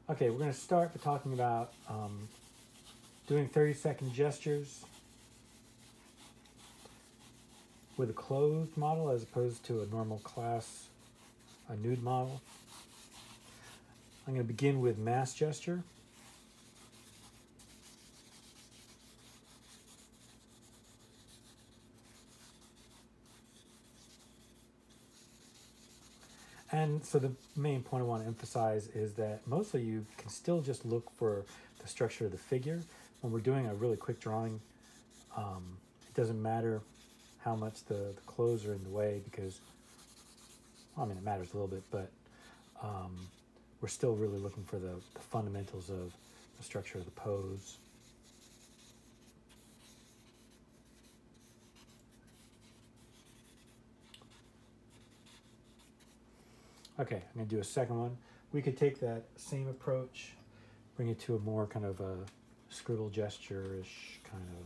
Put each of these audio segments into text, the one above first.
Okay, we're going to start by talking about doing 30-second gestures with a clothed model as opposed to a normal class, a nude model. I'm going to begin with mass gesture. And so the main point I want to emphasize is that mostly you can still just look for the structure of the figure. When we're doing a really quick drawing, it doesn't matter how much the clothes are in the way because, well, I mean, it matters a little bit, but we're still really looking for the fundamentals of the structure of the pose. Okay, I'm going to do a second one. We could take that same approach, bring it to a more kind of a scribble gesture-ish kind of.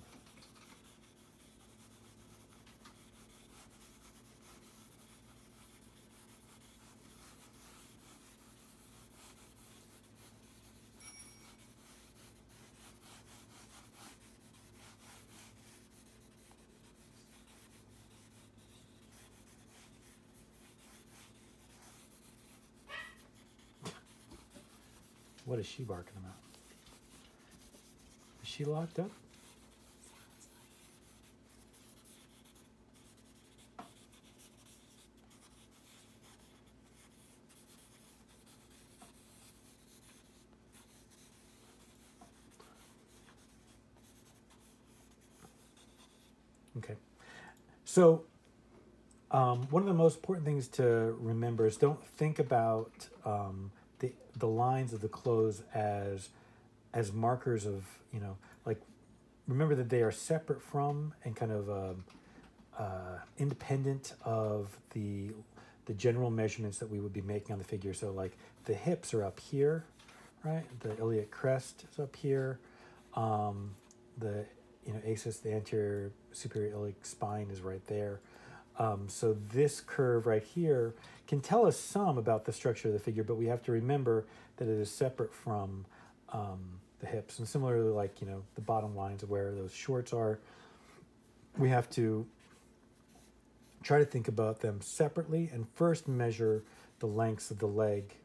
What is she barking about? Is she locked up? Okay. So one of the most important things to remember is don't think about the lines of the clothes as markers of, like, remember that they are separate from and kind of independent of the general measurements that we would be making on the figure. So like the hips are up here, right? The iliac crest is up here. The ASIS, the anterior superior iliac spine, is right there. So this curve right here can tell us some about the structure of the figure, but we have to remember that it is separate from the hips. And similarly, like, the bottom lines of where those shorts are, we have to try to think about them separately and first measure the lengths of the leg,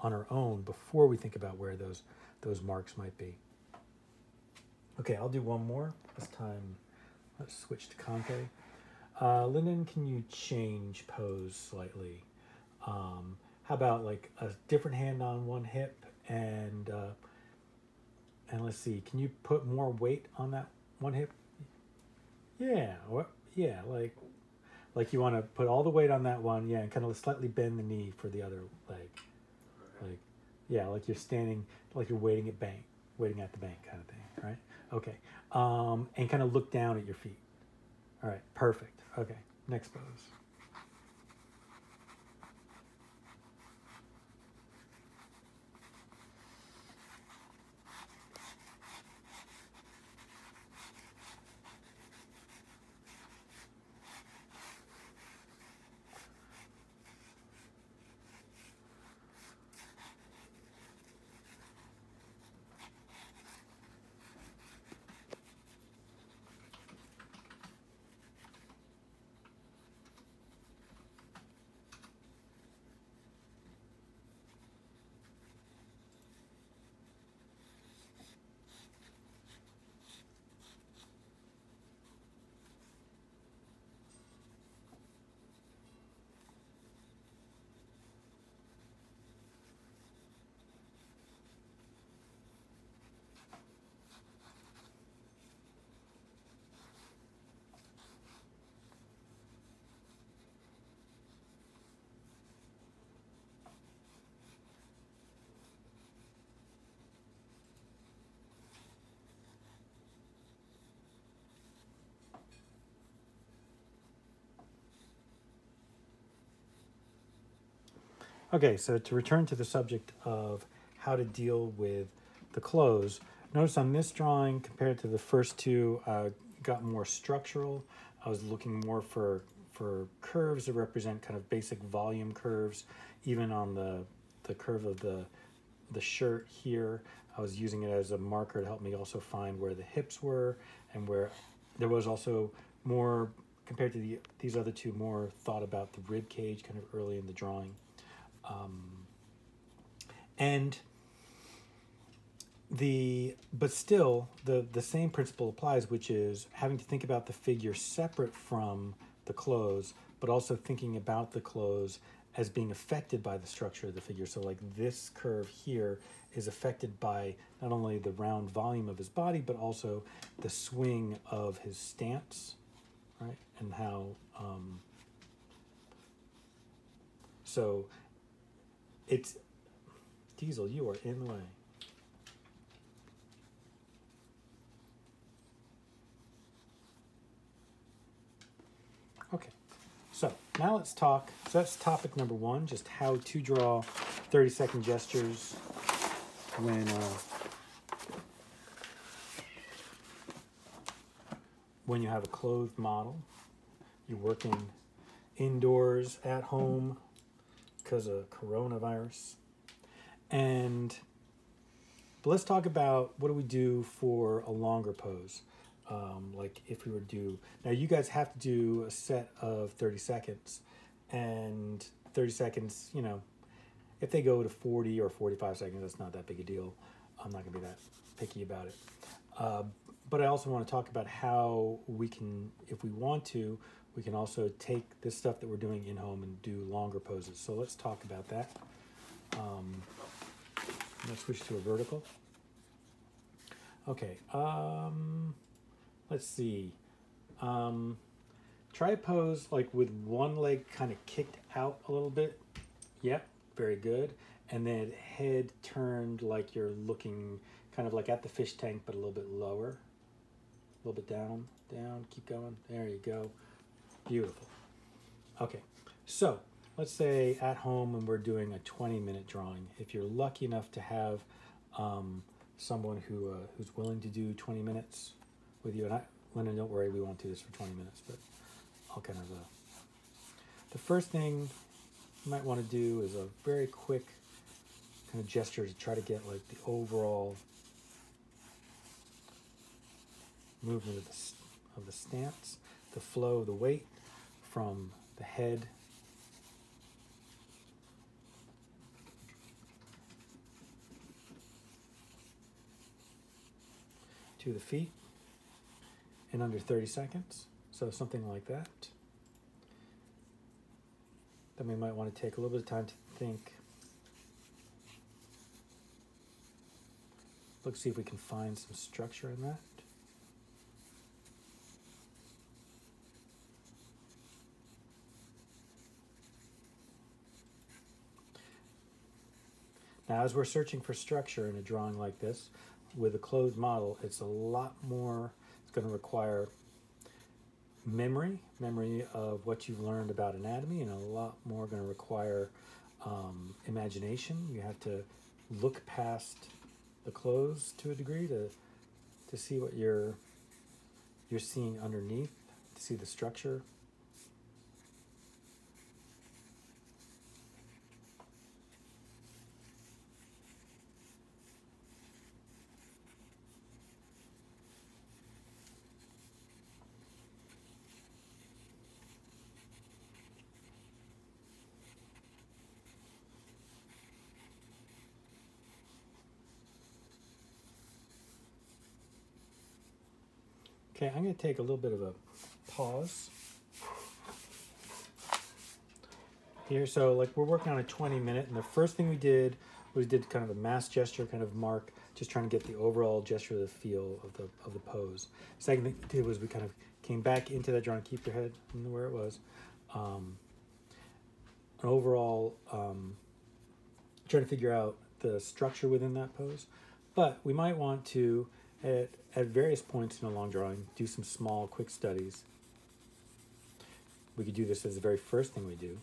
on our own before we think about where those marks might be. Okay, I'll do one more. This time, let's switch to Conte. Lyndon, can you change pose slightly? How about like a different hand on one hip and let's see, can you put more weight on that one hip? Yeah, yeah, like you want to put all the weight on that one, yeah, and kind of slightly bend the knee for the other leg. Okay. Like, yeah, like you're standing, like you're waiting at the bank kind of thing, right? Okay, and kind of look down at your feet. All right, perfect. Okay, next pose. Okay, so to return to the subject of how to deal with the clothes, notice on this drawing compared to the first two, got more structural. I was looking more for curves that represent kind of basic volume curves, even on the curve of the the shirt here, I was using it as a marker to help me also find where the hips were, and where there was also more, compared to these other two, more thought about the rib cage kind of early in the drawing. But still, the same principle applies, which is having to think about the figure separate from the clothes, but also thinking about the clothes as being affected by the structure of the figure. So like this curve here is affected by not only the round volume of his body, but also the swing of his stance, right? And how, so it's, Diesel, you are in the way. Okay, so now let's talk. So that's topic number one, just how to draw 30-second gestures when you have a clothed model. You're working indoors at home because of coronavirus. But let's talk about what do we do for a longer pose. Like if we were to do, now you guys have to do a set of 30 seconds, and 30 seconds, you know, if they go to 40 or 45 seconds, that's not that big a deal. I'm not gonna be that picky about it. But I also want to talk about how we can, if we want to, we can also take this stuff that we're doing in home and do longer poses. So let's talk about that. Let's switch to a vertical. Okay, let's see. Try a pose like with one leg kind of kicked out a little bit. Yep, very good. And then head turned like you're looking kind of like at the fish tank, but a little bit lower. A little bit down, down, keep going. There you go. Beautiful. Okay, so let's say at home when we're doing a 20-minute drawing, if you're lucky enough to have someone who's willing to do 20 minutes with you, and Linda, don't worry, we won't do this for 20 minutes, but I'll kind of, the first thing you might want to do is a very quick kind of gesture to try to get like the overall movement of the stance, the flow of the weight from the head to the feet in under 30 seconds. So something like that. Then we might want to take a little bit of time to think. Let's see if we can find some structure in that. Now, as we're searching for structure in a drawing like this, with a clothed model, it's a lot more, it's going to require memory of what you've learned about anatomy, and a lot more going to require imagination. You have to look past the clothes to a degree to see what you're seeing underneath, to see the structure. Okay, I'm going to take a little bit of a pause here. So like we're working on a 20-minute, and the first thing we did was kind of a mass gesture, kind of mark, just trying to get the overall gesture of the feel of the pose. Second thing we did was we kind of came back into that drawing, keep your head where it was. An overall, trying to figure out the structure within that pose. But we might want to, at various points in a long drawing, do some small, quick studies. We could do this as the very first thing we do.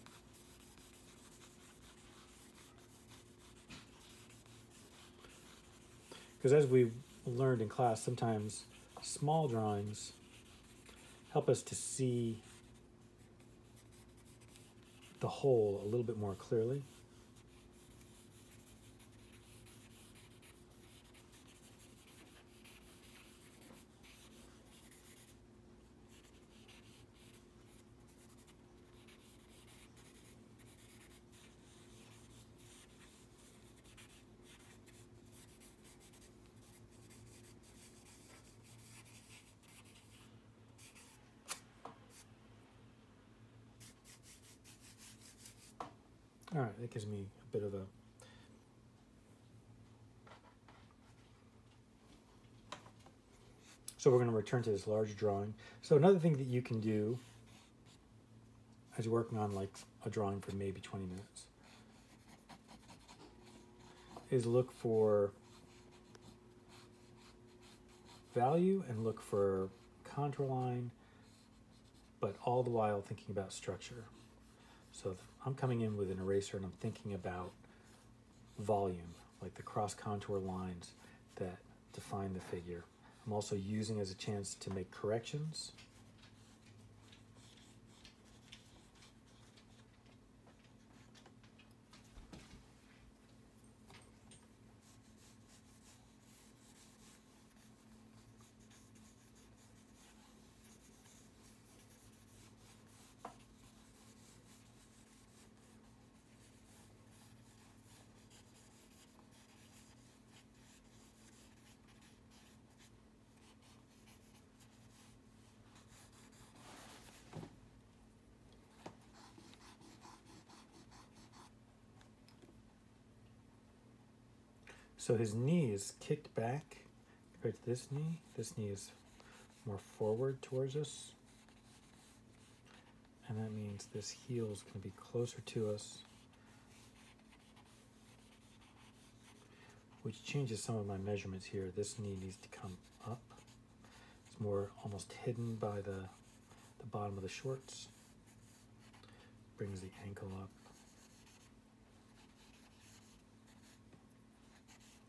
Because as we've learned in class, sometimes small drawings help us to see the whole a little bit more clearly. All right, that gives me a bit of a so we're going to return to this large drawing. So another thing that you can do as you're working on like a drawing for maybe 20 minutes is look for value and look for contour line, but all the while thinking about structure. So if I'm coming in with an eraser and I'm thinking about volume, like the cross contour lines that define the figure. I'm also using as a chance to make corrections. So his knee is kicked back compared to this knee. This knee is more forward towards us. And that means this heel is going to be closer to us, which changes some of my measurements here. This knee needs to come up. It's more almost hidden by the bottom of the shorts. Brings the ankle up.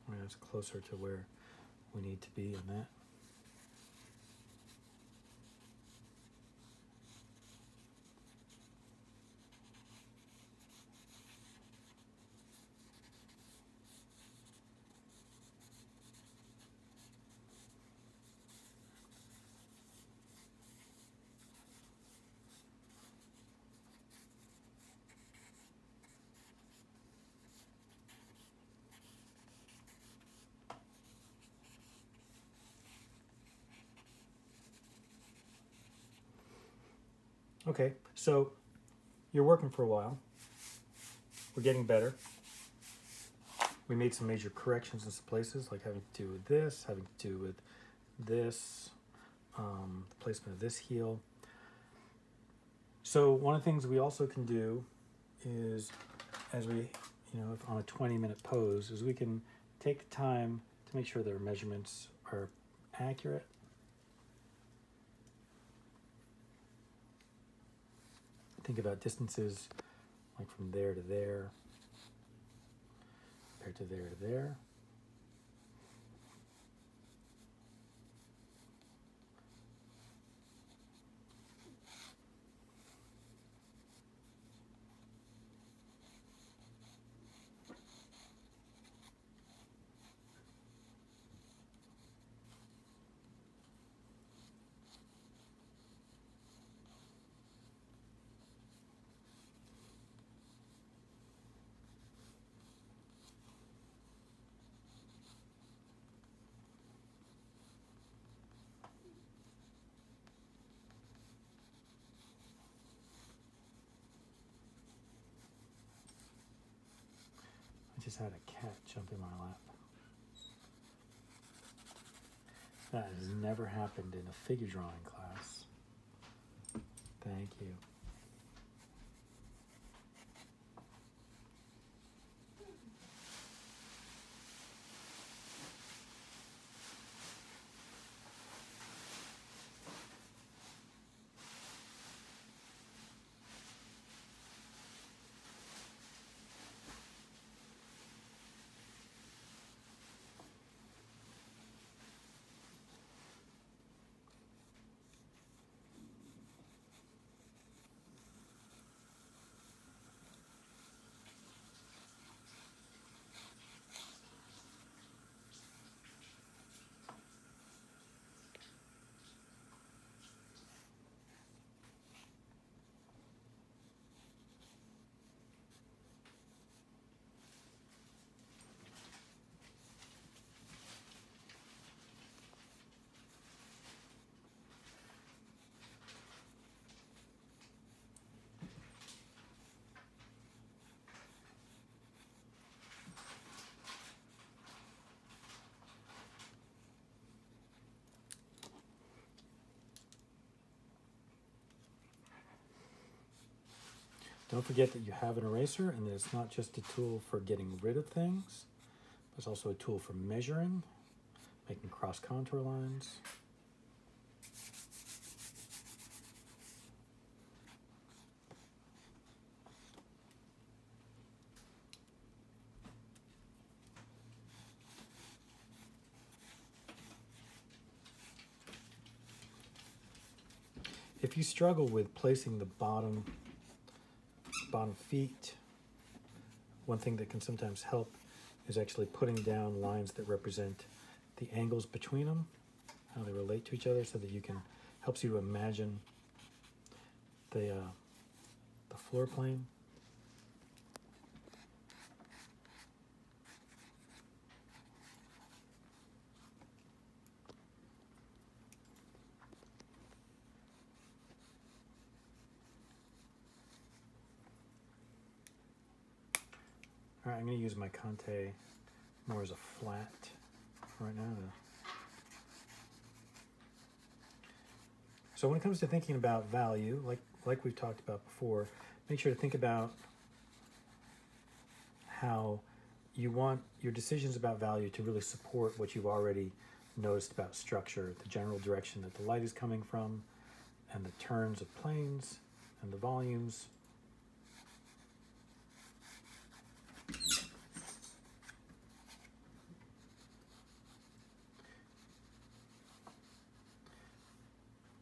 And that's closer to where we need to be in that. Okay, so you're working for a while. We're getting better. We made some major corrections in some places, like having to do with this, having to do with this, the placement of this heel. So one of the things we also can do is, as we, if on a 20-minute pose, is we can take the time to make sure that our measurements are accurate. Think about distances like from there to there, compared to there to there. I just had a cat jump in my lap. That has never happened in a figure drawing class. Thank you. Don't forget that you have an eraser and that it's not just a tool for getting rid of things, but it's also a tool for measuring, making cross contour lines. If you struggle with placing the bottom feet, one thing that can sometimes help is actually putting down lines that represent the angles between them, how they relate to each other, so that you can, helps you to imagine the floor plane. All right, I'm going to use my Conte more as a flat right now. So when it comes to thinking about value, like we've talked about before, make sure to think about how you want your decisions about value to really support what you've already noticed about structure, the general direction that the light is coming from, and the turns of planes, and the volumes.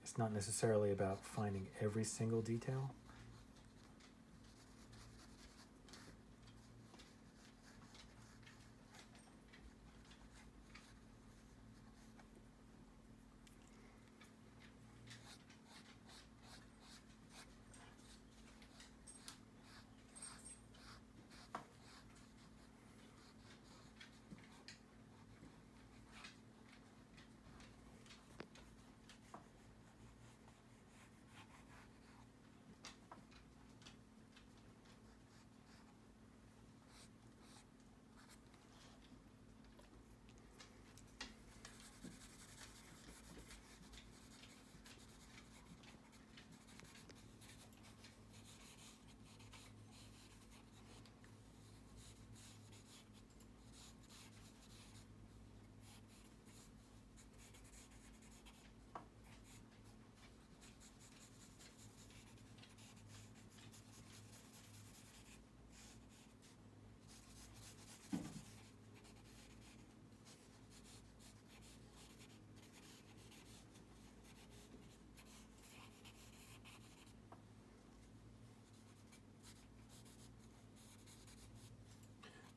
It's not necessarily about finding every single detail.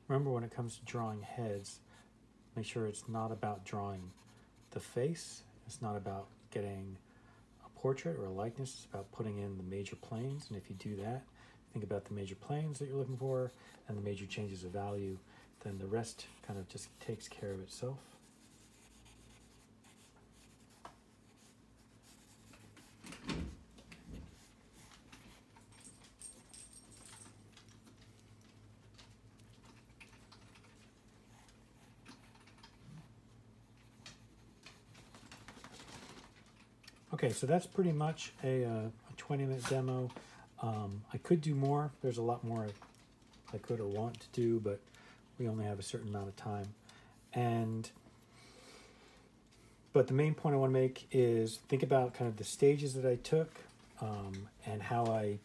Remember, when it comes to drawing heads, make sure it's not about drawing the face. It's not about getting a portrait or a likeness. It's about putting in the major planes. And if you do that, think about the major planes that you're looking for and the major changes of value, then the rest kind of just takes care of itself. Okay, so that's pretty much a 20-minute demo. I could do more. There's a lot more I could or want to do, but we only have a certain amount of time. But the main point I want to make is think about kind of the stages that I took, and how I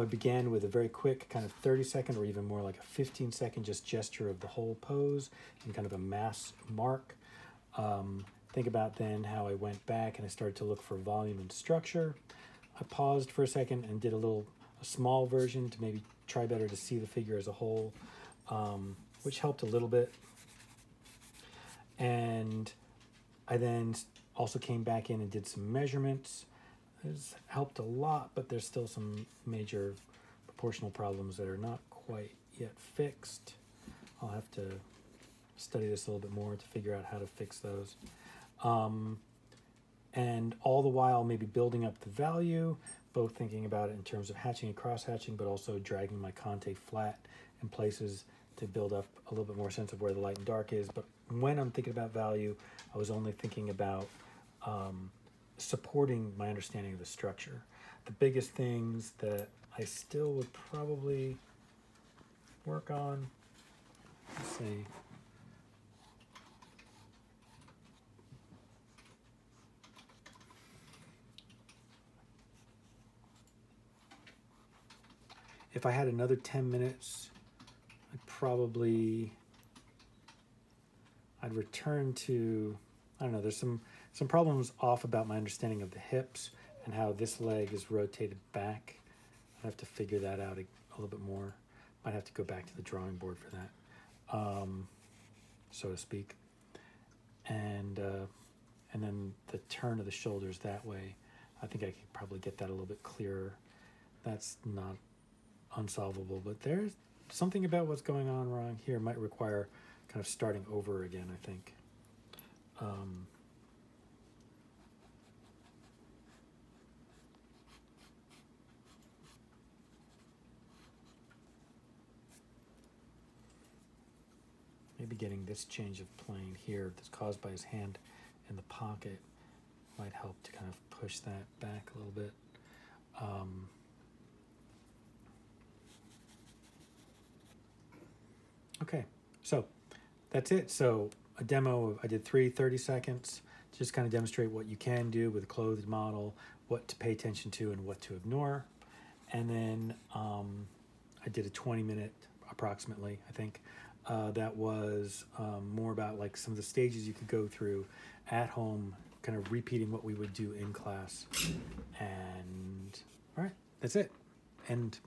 began with a very quick kind of 30-second or even more like a 15-second just gesture of the whole pose and kind of a mass mark. Think about then how I went back and I started to look for volume and structure. I paused for a second and did a small version to maybe try better to see the figure as a whole, which helped a little bit. And I then also came back in and did some measurements. It's helped a lot, but there's still some major proportional problems that are not quite yet fixed. I'll have to study this a little bit more to figure out how to fix those. And all the while maybe building up the value, both thinking about it in terms of hatching and cross hatching, but also dragging my Conte flat in places to build up a little bit more sense of where the light and dark is. But when I'm thinking about value, I was only thinking about supporting my understanding of the structure. The biggest things that I still would probably work on. Let's see. If I had another 10 minutes, I'd return to, I don't know, there's some problems off about my understanding of the hips and how this leg is rotated back. I have to figure that out a little bit more. Might have to go back to the drawing board for that, so to speak. And then the turn of the shoulders that way, I think I could probably get that a little bit clearer. That's not unsolvable, but there's something about what's going on wrong here might require kind of starting over again, I think. Maybe getting this change of plane here that's caused by his hand in the pocket might help to kind of push that back a little bit. Okay, so that's it. So a demo, I did 30 seconds, just kind of demonstrate what you can do with a clothed model, what to pay attention to and what to ignore. And then I did a 20-minute approximately, I think, that was more about like some of the stages you could go through at home, kind of repeating what we would do in class. And all right, that's it. And